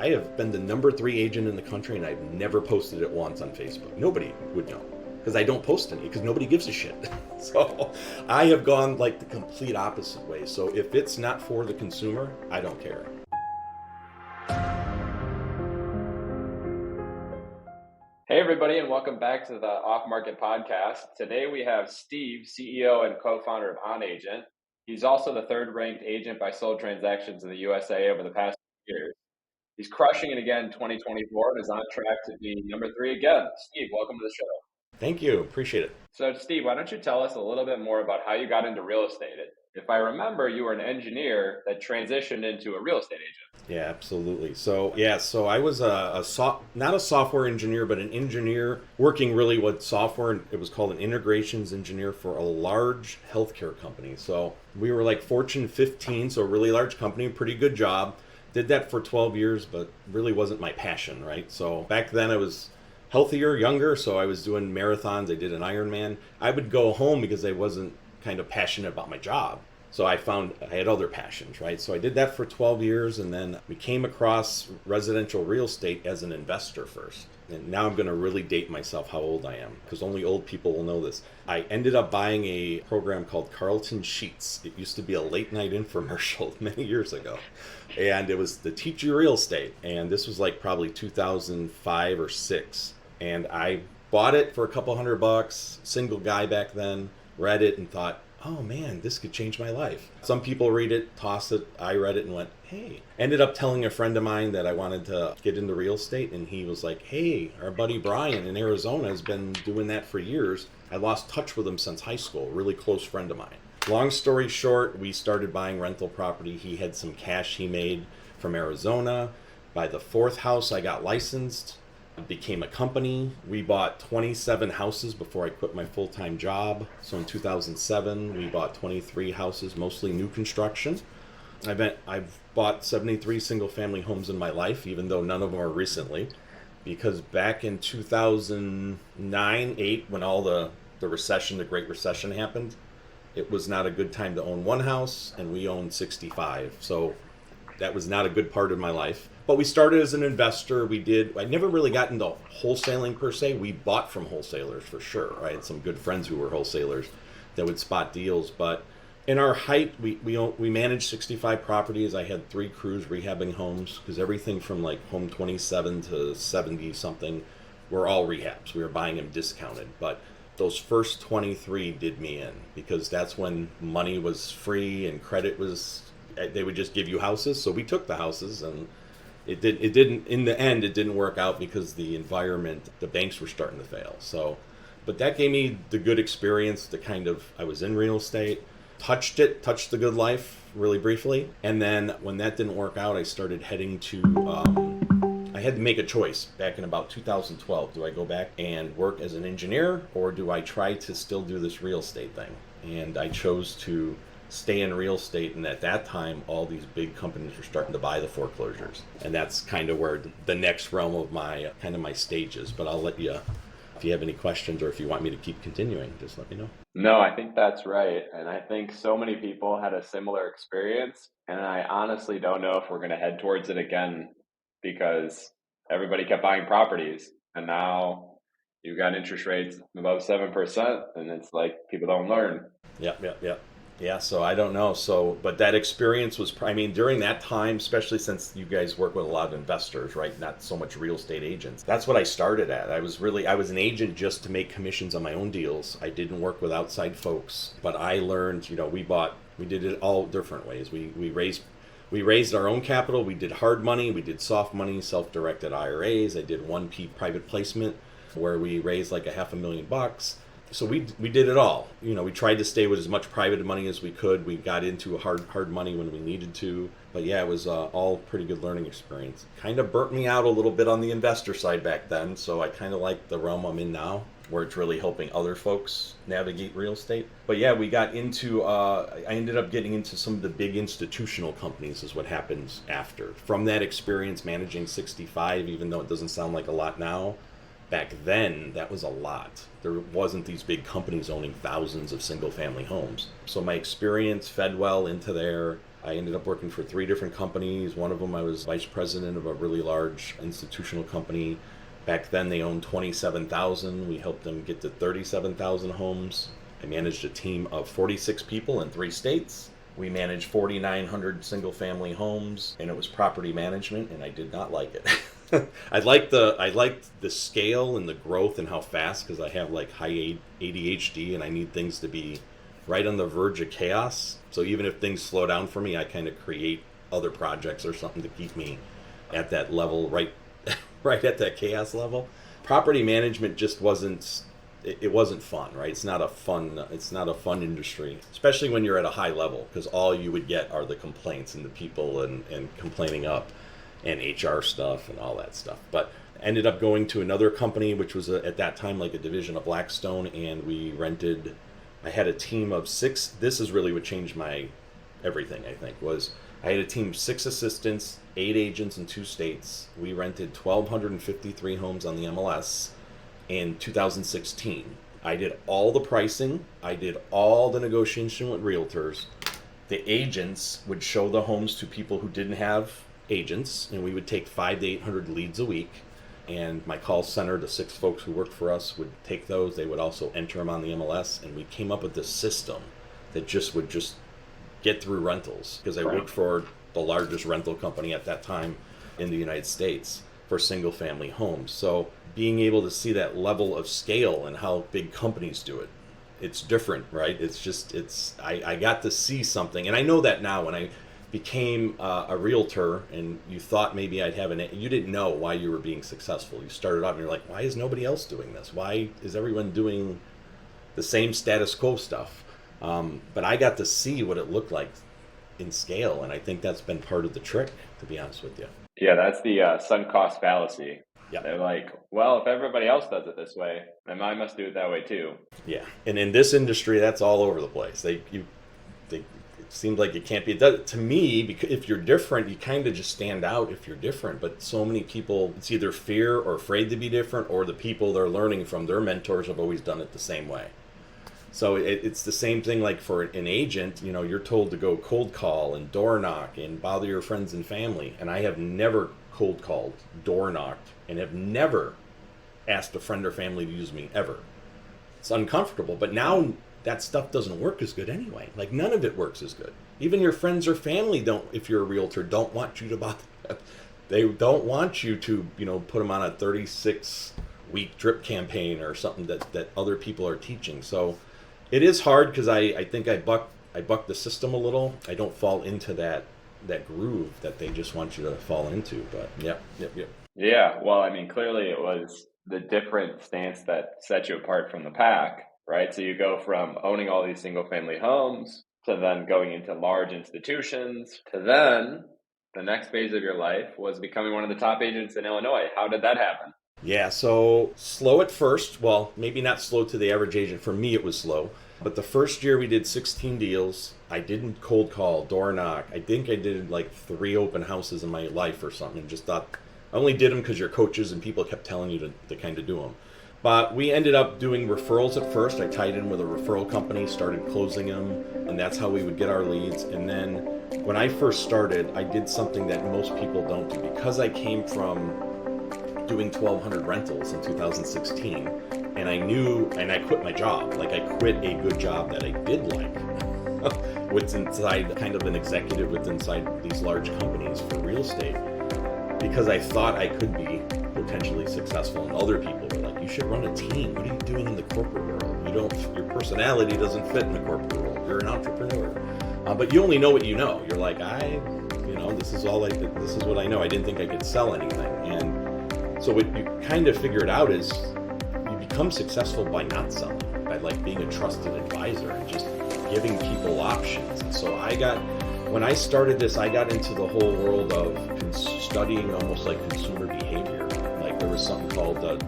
I have been the #3 agent in the country, and I've never posted it once on Facebook. Nobody would know, because I don't post any, because nobody gives a shit. So I have gone like the complete opposite way. So if it's not for the consumer, I don't care. Hey everybody, and welcome back to the Off Market Podcast. Today we have Steve, CEO and co-founder of OnAgent. He's also the third-ranked agent by sold transactions in the USA over the past years. He's crushing it again in 2024 and is on track to be #3 again. Steve, welcome to the show. Thank you. Appreciate it. So Steve, why don't you tell us a little bit more about how you got into real estate? If I remember, you were an engineer that transitioned into a real estate agent. Yeah, absolutely. So I was not a software engineer, but an engineer working really with software. It was called an integrations engineer for a large healthcare company. So we were like Fortune 15, so a really large company, pretty good job. Did that for 12 years, but really wasn't my passion, right? So back then I was healthier, younger, so I was doing marathons. I did an Ironman. I would go home because I wasn't kind of passionate about my job. So I found I had other passions, right? So I did that for 12 years, and then we came across residential real estate as an investor first. And now I'm going to really date myself how old I am, because only old people will know this. I ended up buying a program called Carlton Sheets. It used to be a late night infomercial many years ago. And it was to teach you real estate. And this was like probably 2005 or 6. And I bought it for a couple $100, single guy back then, read it and thought, oh man, this could change my life. Some people read it, toss it. I read it and went, hey. Ended up telling a friend of mine that I wanted to get into real estate, and he was like, hey, our buddy Brian in Arizona has been doing that for years. I lost touch with him since high school, really close friend of mine. Long story short, we started buying rental property. He had some cash he made from Arizona. By the 4th house, I got licensed. It became a company. We bought 27 houses before I quit my full-time job. So in 2007, we bought 23 houses, mostly new construction. I've bought 73 single-family homes in my life, even though none of them are recently, because back in 2009, 8, when all the recession, the Great Recession happened, it was not a good time to own one house, and we owned 65. So that was not a good part of my life. But we started as an investor. I never really got into wholesaling per se. We bought from wholesalers for sure. I had some good friends who were wholesalers that would spot deals. But in our height, we managed 65 properties. I had 3 crews rehabbing homes, because everything from like home 27 to 70 something were all rehabs. We were buying them discounted. But those first 23 did me in, because that's when money was free and credit was, they would just give you houses. So we took the houses, and it didn't in the end, it didn't work out because the environment, the banks were starting to fail. So, but that gave me the good experience to I was in real estate, touched the good life really briefly. And then when that didn't work out, I started heading to, I had to make a choice back in about 2012. Do I go back and work as an engineer, or do I try to still do this real estate thing? And I chose to stay in real estate, and at that time all these big companies were starting to buy the foreclosures, and that's kind of where the next realm of my stages. But I'll let you, if you have any questions or if you want me to keep continuing, just let me know. No, I think that's right. And I think so many people had a similar experience. And I honestly don't know if we're going to head towards it again, because everybody kept buying properties. And now you've got interest rates above 7%. And it's like people don't learn. Yep. Yeah, so I don't know. So, but that experience was, during that time, especially since you guys work with a lot of investors, right? Not so much real estate agents. That's what I started at. I was an agent just to make commissions on my own deals. I didn't work with outside folks, but I learned, we did it all different ways. We raised our own capital. We did hard money. We did soft money, self-directed IRAs. I did 1P private placement where we raised like $500,000. So we did it all. We tried to stay with as much private money as we could. We got into hard money when we needed to. But yeah, it was all pretty good learning experience. Kind of burnt me out a little bit on the investor side back then. So I kind of like the realm I'm in now, where it's really helping other folks navigate real estate. But yeah, we got into, I ended up getting into some of the big institutional companies is what happens after. From that experience managing 65, even though it doesn't sound like a lot now, back then that was a lot. There wasn't these big companies owning thousands of single family homes. So my experience fed well into there. I ended up working for 3 different companies. One of them I was vice president of a really large institutional company. Back then they owned 27,000. We helped them get to 37,000 homes. I managed a team of 46 people in 3 states. We managed 4,900 single family homes, and it was property management, and I did not like it. I liked the scale and the growth and how fast, because I have like high ADHD and I need things to be right on the verge of chaos. So even if things slow down for me, I kind of create other projects or something to keep me at that level, right at that chaos level. Property management just wasn't fun, right? It's not a fun industry, especially when you're at a high level, because all you would get are the complaints and the people and complaining up and HR stuff and all that stuff. But ended up going to another company, which was at that time like a division of Blackstone, and I had a team of 6. This is really what changed my everything, I think, was I had a team of 6 assistants, 8 agents in 2 states. We rented 1,253 homes on the MLS in 2016. I did all the pricing. I did all the negotiation with realtors. The agents would show the homes to people who didn't have agents, and we would take 500 to 800 leads a week. And my call center, the 6 folks who worked for us, would take those. They would also enter them on the MLS, and we came up with this system that would get through rentals, because I worked for the largest rental company at that time in the United States for single family homes. So being able to see that level of scale and how big companies do it, it's different, right? I got to see something, and I know that now. When I became a realtor, and you thought maybe you didn't know why you were being successful. You started out and you're like, why is nobody else doing this? Why is everyone doing the same status quo stuff? But I got to see what it looked like in scale, and I think that's been part of the trick, to be honest with you. Yeah, that's the sunk cost fallacy. Yeah. They're like, well, if everybody else does it this way, then I must do it that way too. Yeah, and in this industry, that's all over the place. It seems like it can't be. To me, because if you're different, you kind of just stand out if you're different. But so many people, it's either fear or afraid to be different, or the people they're learning from, their mentors have always done it the same way. So it's the same thing like for an agent, you're told to go cold call and door knock and bother your friends and family. And I have never cold called, door knocked, and have never asked a friend or family to use me, ever. It's uncomfortable, but now that stuff doesn't work as good anyway. Like, none of it works as good. Even your friends or family if you're a realtor, don't want you to bother them. They don't want you to, put them on a 36-week drip campaign or something that other people are teaching. So it is hard, because I think I buck the system a little. I don't fall into that groove that they just want you to fall into. But yep. Yeah, well, I mean, clearly it was the different stance that set you apart from the pack, right? So you go from owning all these single family homes to then going into large institutions to then the next phase of your life was becoming one of the top agents in Illinois. How did that happen? Yeah, so slow at first. Well, maybe not slow to the average agent. For me, it was slow. But the first year we did 16 deals. I didn't cold call, door knock. I think I did like 3 open houses in my life or something, and just thought, I only did them because you're coaches and people kept telling you to kind of do them. But we ended up doing referrals at first. I tied in with a referral company, started closing them, and that's how we would get our leads. And then when I first started, I did something that most people don't do. Because I came from doing 1,200 rentals in 2016, and I quit my job. Like, I quit a good job that I did like. What's inside kind of an executive inside these large companies for real estate, because I thought I could be potentially successful, and other people were like, you should run a team. What are you doing in the corporate world? Your personality doesn't fit in the corporate world. You're an entrepreneur. But you only know what you know. You're like, this is what I know. I didn't think I could sell anything. And so what you kind of figured out is you become successful by not selling, by like being a trusted advisor and just giving people options. And so when I started this, I got into the whole world of studying almost like consumer behavior. Like, there was something called a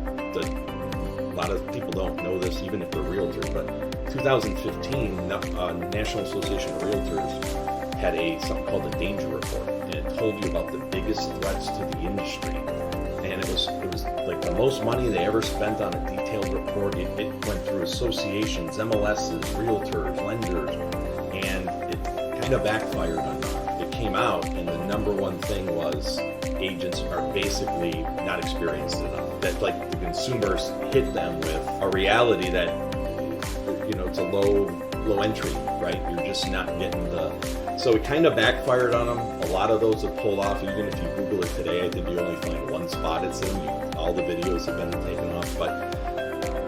lot of people don't know this, even if they're realtors, but 2015, National Association of Realtors had something called a danger report, and it told you about the biggest threats to the industry. And it was like the most money they ever spent on a detailed report. It went through associations, MLSs, realtors, lenders, and it kind of backfired on me. came out, and the number one thing was agents are basically not experienced enough. That like the consumers hit them with a reality that, you know, it's a low entry, right? You're just not getting so it kind of backfired on them. A lot of those have pulled off. Even if you Google it today, I think you only find one spot it's in. All the videos have been taken off. But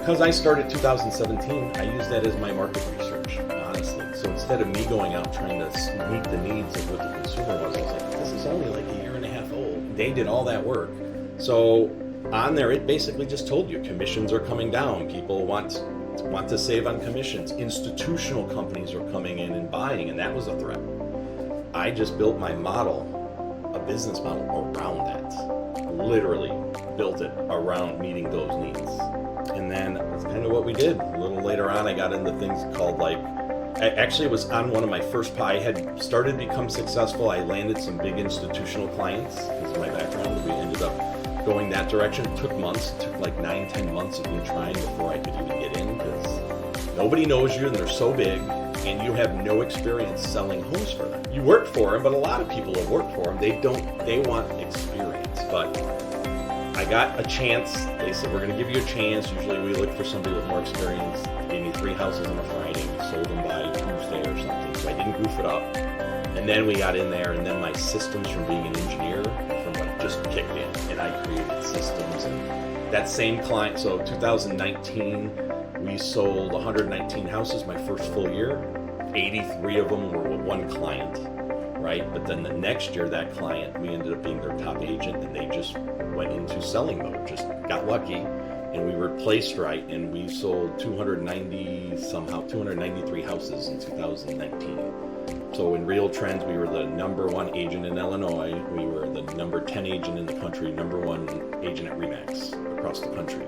because I started 2017, I used that as my market research, honestly. So instead of me going out trying to meet the needs of what the consumer was, I was like, this is only like a year and a half old. They did all that work. So on there, it basically just told you commissions are coming down. People want to save on commissions. Institutional companies are coming in and buying, and that was a threat. I just built my model, a business model around that. Literally built it around meeting those needs. And then that's kind of what we did. A little later on, I got into things called actually it was on one of my first, I had started to become successful. I landed some big institutional clients because of my background. We ended up going that direction. It took months. It took like 9-10 months of me trying before I could even get in, because nobody knows you and they're so big and you have no experience selling homes for them. You work for them, but a lot of people have worked for them. They want experience. But I got a chance. They said, we're going to give you a chance. Usually we look for somebody with more experience. They gave me 3 houses on a Friday. We sold them by Tuesday or something. So I didn't goof it up. And then we got in there, and then my systems from being an engineer just kicked in, and I created systems. And that same client, so 2019, we sold 119 houses my first full year. 83 of them were with one client, right? But then the next year, that client, we ended up being their top agent, and they just went into selling mode, just got lucky, and we were placed right, and we sold 293 houses in 2019. So in RealTrends, we were the #1 agent in Illinois. We were the number 10 agent in the country, #1 agent at RE/MAX across the country.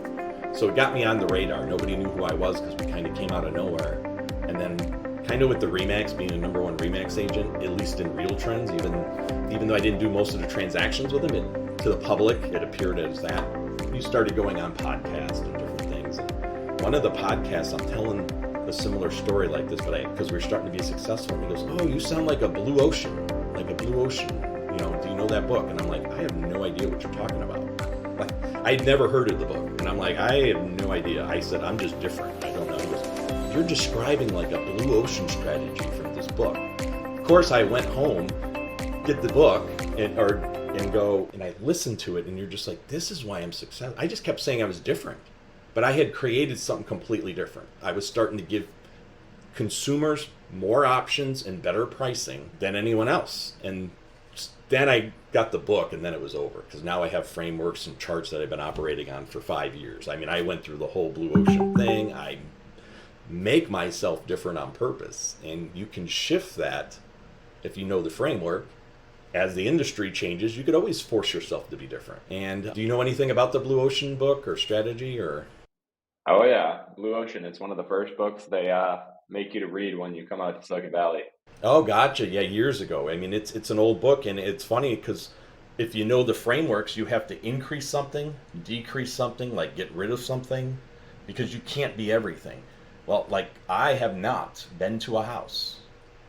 So it got me on the radar. Nobody knew who I was because we kind of came out of nowhere. And then kind of with the RE/MAX being a #1 RE/MAX agent, at least in RealTrends, even though I didn't do most of the transactions with them, to the public, it appeared as that. We started going on podcasts and different things. And one of the podcasts, I'm telling a similar story like this, but because we're starting to be successful, and he goes, "Oh, you sound like a blue ocean, like a blue ocean. You know, do you know that book?" And I'm like, "I have no idea what you're talking about." Like, I'd never heard of the book, and I'm like, "I have no idea." I said, "I'm just different. I don't know." He goes, "You're describing like a blue ocean strategy from this book." Of course, I went home, get the book, and I listened to it, and you're just like, "This is why I'm successful." I just kept saying I was different. But I had created something completely different. I was starting to give consumers more options and better pricing than anyone else. And then I got the book, and then it was over, because now I have frameworks and charts that I've been operating on for 5 years. I mean, I went through the whole blue ocean thing. I make myself different on purpose. And you can shift that if you know the framework. As the industry changes, you could always force yourself to be different. And do you know anything about the blue ocean book or strategy or? Oh yeah, Blue Ocean. It's one of the first books they make you to read when you come out to Silicon Valley. Oh, gotcha. Yeah, years ago. I mean, it's an old book, and it's funny because if you know the frameworks, you have to increase something, decrease something, like get rid of something, because you can't be everything. Well, like I have not been to a house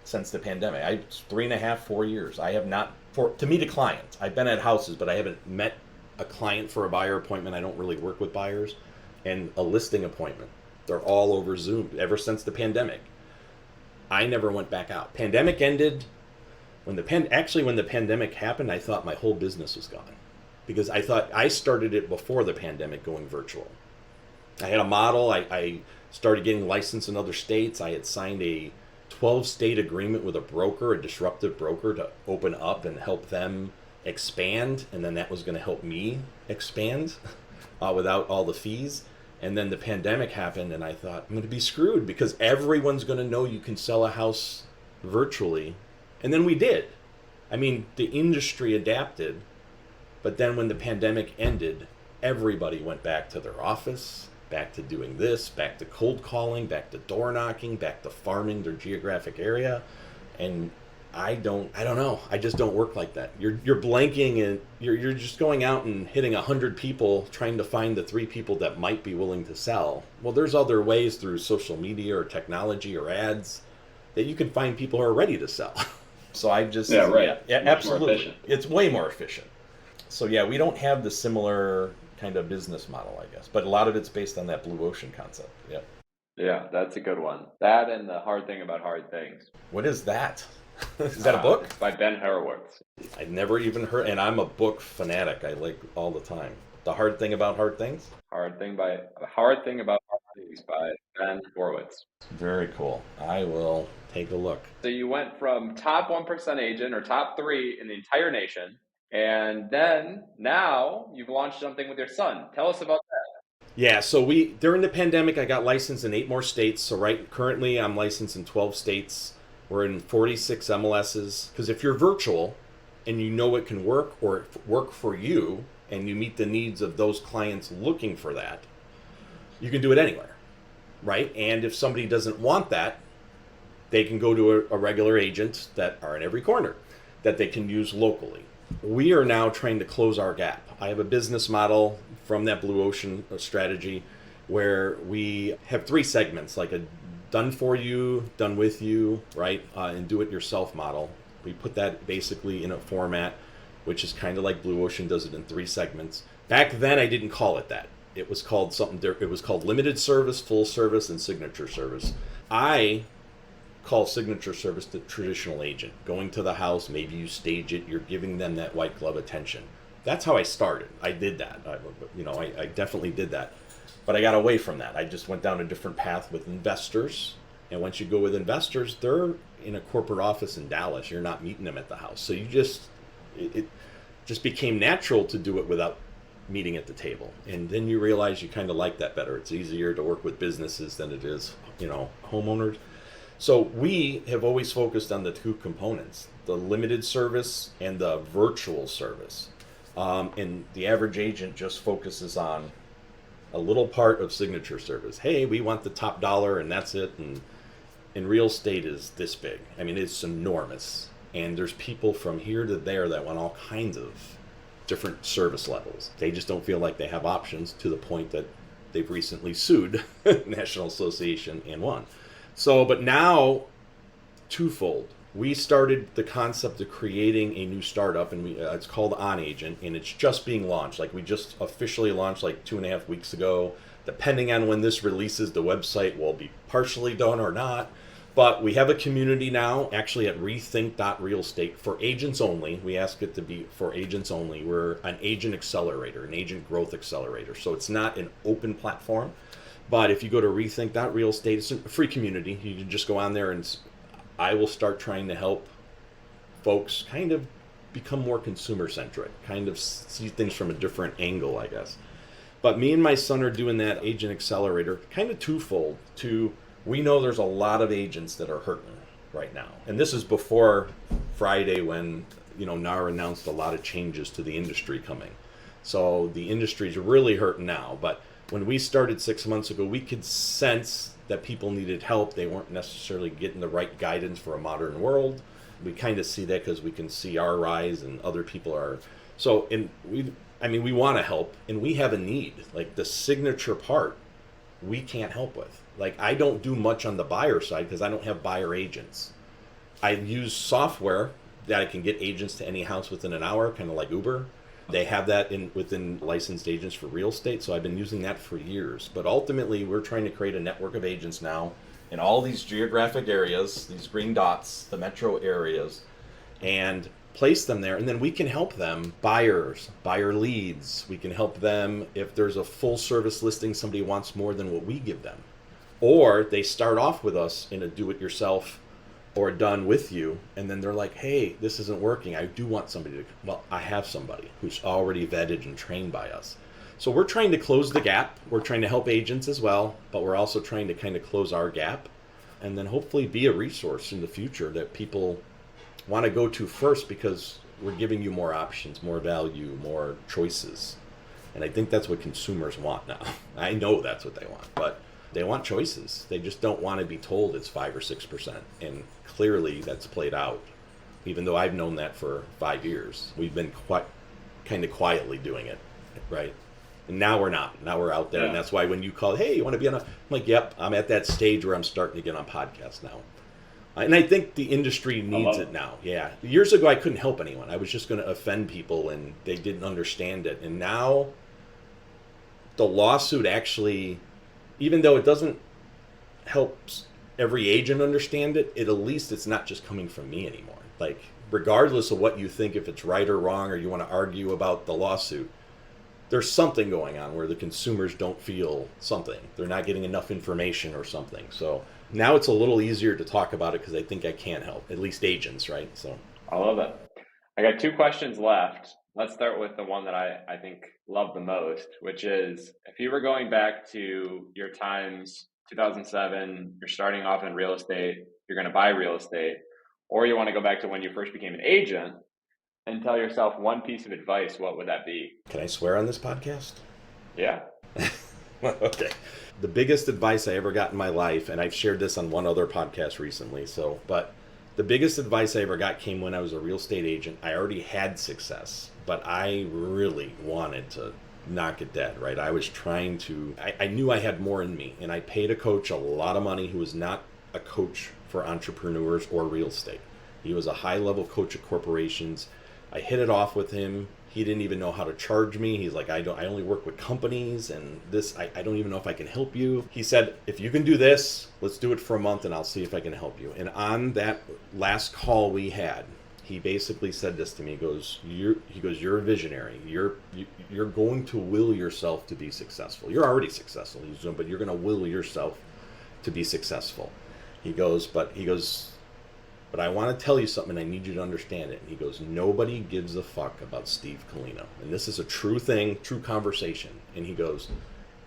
since the pandemic. 3.5, 4 years. I have not to meet a client. I've been at houses, but I haven't met a client for a buyer appointment. I don't really work with buyers. And a listing appointment. They're all over Zoom ever since the pandemic. I never went back out. Pandemic ended. When the pandemic happened, I thought my whole business was gone, because I thought I started it before the pandemic going virtual. I had a model. I started getting licensed in other states. I had signed a 12-state agreement with a broker, a disruptive broker, to open up and help them expand. And then that was going to help me expand without all the fees. And then the pandemic happened, and I thought, I'm going to be screwed, because everyone's going to know you can sell a house virtually. And then we did. I mean, the industry adapted, but then when the pandemic ended, everybody went back to their office, back to doing this, back to cold calling, back to door knocking, back to farming their geographic area. And I don't know. I just don't work like that. You're blanking, and you're just going out and hitting 100 people trying to find the 3 people that might be willing to sell. Well, there's other ways through social media or technology or ads that you can find people who are ready to sell. So I just, Yeah, right. yeah, Much absolutely. more efficient. It's way more efficient. So yeah, we don't have the similar kind of business model, I guess, but a lot of it's based on that blue ocean concept. Yeah. Yeah, that's a good one. That and The Hard Thing About Hard Things. What is that? Is that a book? It's by Ben Horowitz. I've never even heard, and I'm a book fanatic. I like all the time. The Hard Thing About Hard Things? Hard Thing About Hard Things by Ben Horowitz. Very cool. I will take a look. So you went from top 1% agent or top 3 in the entire nation, and then now you've launched something with your son. Tell us about that. Yeah, so during the pandemic, I got licensed in 8 more states. So currently I'm licensed in 12 states. We're in 46 MLSs. Because if you're virtual and you know it can work or work for you and you meet the needs of those clients looking for that, you can do it anywhere, right? And if somebody doesn't want that, they can go to a regular agent that are in every corner that they can use locally. We are now trying to close our gap. I have a business model from that blue ocean strategy where we have 3 segments, like a done for you, done with you, right? And do it yourself model. We put that basically in a format which is kind of like blue ocean does it in 3 segments. Back then I didn't call it that. It was called something different. It was called limited service, full service, and signature service. I call signature service the traditional agent. Going to the house, maybe you stage it, you're giving them that white glove attention. That's how I started. I did that. I definitely did that. But I got away from that. I just went down a different path with investors. And once you go with investors, they're in a corporate office in Dallas. You're not meeting them at the house. So it just became natural to do it without meeting at the table. And then you realize you kind of like that better. It's easier to work with businesses than it is, homeowners. So we have always focused on the 2 components, the limited service and the virtual service. And the average agent just focuses on a little part of signature service. Hey, we want the top dollar and that's it. And real estate is this big. I mean, it's enormous. And there's people from here to there that want all kinds of different service levels. They just don't feel like they have options, to the point that they've recently sued National Association and won. So, but now, twofold. We started the concept of creating a new startup, and it's called OnAgent, and it's just being launched. Like, we just officially launched like 2.5 weeks ago. Depending on when this releases, the website will be partially done or not. But we have a community now, actually at rethink.realestate for agents only. We ask it to be for agents only. We're an agent accelerator, an agent growth accelerator. So it's not an open platform. But if you go to rethink.realestate, it's a free community. You can just go on there, and I will start trying to help folks kind of become more consumer centric, kind of see things from a different angle, I guess. But me and my son are doing that agent accelerator kind of twofold. We know there's a lot of agents that are hurting right now. And this is before Friday, when NAR announced a lot of changes to the industry coming. So the industry's really hurting now. But when we started 6 months ago, we could sense that people needed help. They weren't necessarily getting the right guidance for a modern world. We kind of see that because we can see our rise and other people are. So, we want to help, and we have a need. Like the signature part, we can't help with. Like, I don't do much on the buyer side because I don't have buyer agents. I use software that I can get agents to any house within an hour, kind of like Uber. They have that within licensed agents for real estate, so I've been using that for years. But ultimately, we're trying to create a network of agents now in all these geographic areas, these green dots, the metro areas, and place them there. And then we can help them, buyer leads. We can help them if there's a full service listing, somebody wants more than what we give them. Or they start off with us in a do-it-yourself or done with you, and then they're like, hey, this isn't working. I do want somebody to, well, I have somebody who's already vetted and trained by us. So we're trying to close the gap. We're trying to help agents as well, but we're also trying to kind of close our gap and then hopefully be a resource in the future that people want to go to first, because we're giving you more options, more value, more choices. And I think that's what consumers want now. I know that's what they want, but they want choices. They just don't want to be told it's 5 or 6%. And clearly that's played out. Even though I've known that for 5 years, we've been kind of quietly doing it, right? And now we're not. Now we're out there, and that's why when you call, hey, you want to be on I'm like, yep, I'm at that stage where I'm starting to get on podcasts now. And I think the industry needs it now. Yeah. Years ago, I couldn't help anyone. I was just going to offend people and they didn't understand it. And now the lawsuit actually, even though it doesn't help every agent understand it, at least it's not just coming from me anymore. Like, regardless of what you think, if it's right or wrong, or you want to argue about the lawsuit, there's something going on where the consumers don't feel something. They're not getting enough information or something. So now it's a little easier to talk about it because I think I can help, at least agents, right? So I love it. I got 2 questions left. Let's start with the one that I think love the most, which is, if you were going back to your times, 2007, you're starting off in real estate, you're going to buy real estate, or you want to go back to when you first became an agent and tell yourself one piece of advice, what would that be? can I swear on this podcast? Yeah. Okay. The biggest advice I ever got in my life, and I've shared this on one other podcast recently, but the biggest advice I ever got came when I was a real estate agent. I already had success, but I really wanted to knock it dead, right? I was trying to, I knew I had more in me, and I paid a coach a lot of money who was not a coach for entrepreneurs or real estate. He was a high-level coach at corporations. I hit it off with him. He didn't even know how to charge me. He's like, I only work with companies, and this, I don't even know if I can help you. He said, if you can do this, let's do it for a month and I'll see if I can help you. And on that last call we had, he basically said this to me. He goes, you're a visionary. You're going to will yourself to be successful. You're already successful, but you're going to will yourself to be successful. He goes, but I want to tell you something, and I need you to understand it. And he goes, nobody gives a fuck about Steve Koleno. And this is a true thing, true conversation. And he goes,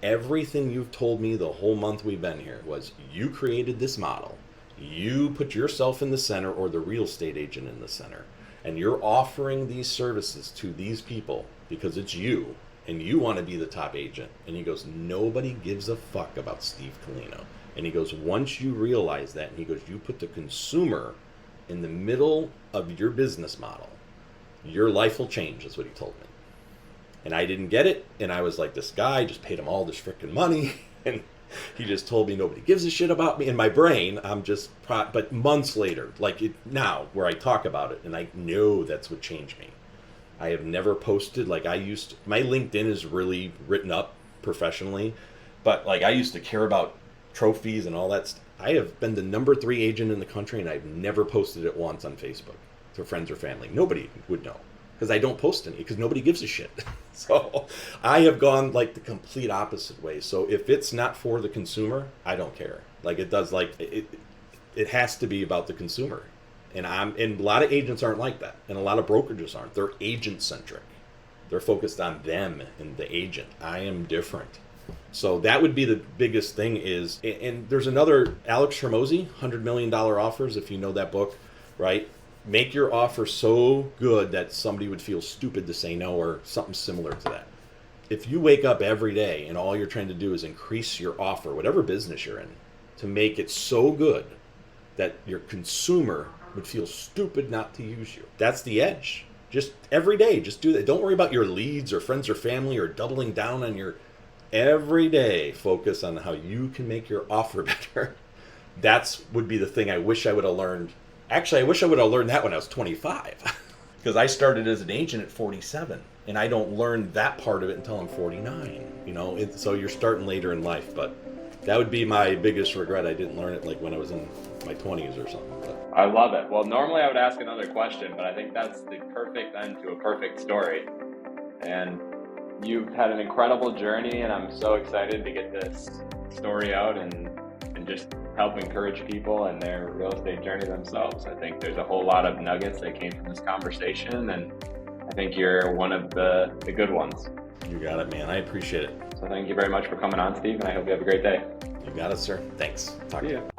everything you've told me the whole month we've been here was you created this model. You put yourself in the center, or the real estate agent in the center. And you're offering these services to these people because it's you, and you want to be the top agent. And he goes, nobody gives a fuck about Steve Koleno. And he goes, once you realize that, and he goes, you put the consumer in the middle of your business model, your life will change, is what he told me. And I didn't get it, and I was like, this guy just paid him all this freaking money, and he just told me nobody gives a shit about me. In my brain, but months later, now, where I talk about it, and I know that's what changed me. I have never posted, my LinkedIn is really written up professionally, but I used to care about trophies and all that stuff. I have been the number 3 agent in the country, and I've never posted it once on Facebook to friends or family. Nobody would know because I don't post any, because nobody gives a shit. So I have gone the complete opposite way. So if it's not for the consumer, I don't care. It has to be about the consumer. And a lot of agents aren't like that, and a lot of brokerages aren't. They're agent centric. They're focused on them and the agent. I am different. So that would be the biggest thing is, and there's another, Alex Hormozy, $100 million offers, if you know that book, right? Make your offer so good that somebody would feel stupid to say no, or something similar to that. If you wake up every day and all you're trying to do is increase your offer, whatever business you're in, to make it so good that your consumer would feel stupid not to use you. That's the edge. Just every day, just do that. Don't worry about your leads or friends or family or doubling down on your... Every day, focus on how you can make your offer better. Would be the thing I wish I would have learned. Actually, I wish I would have learned that when I was 25. Because I started as an agent at 47. And I don't learn that part of it until I'm 49. So you're starting later in life. But that would be my biggest regret. I didn't learn it when I was in my 20s or something. But I love it. Well, normally I would ask another question, but I think that's the perfect end to a perfect story. And you've had an incredible journey, and I'm so excited to get this story out and just help encourage people in their real estate journey themselves. I think there's a whole lot of nuggets that came from this conversation, and I think you're one of the good ones. You got it, man. I appreciate it. So thank you very much for coming on, Steve, and I hope you have a great day. You got it, sir. Thanks. Talk to you.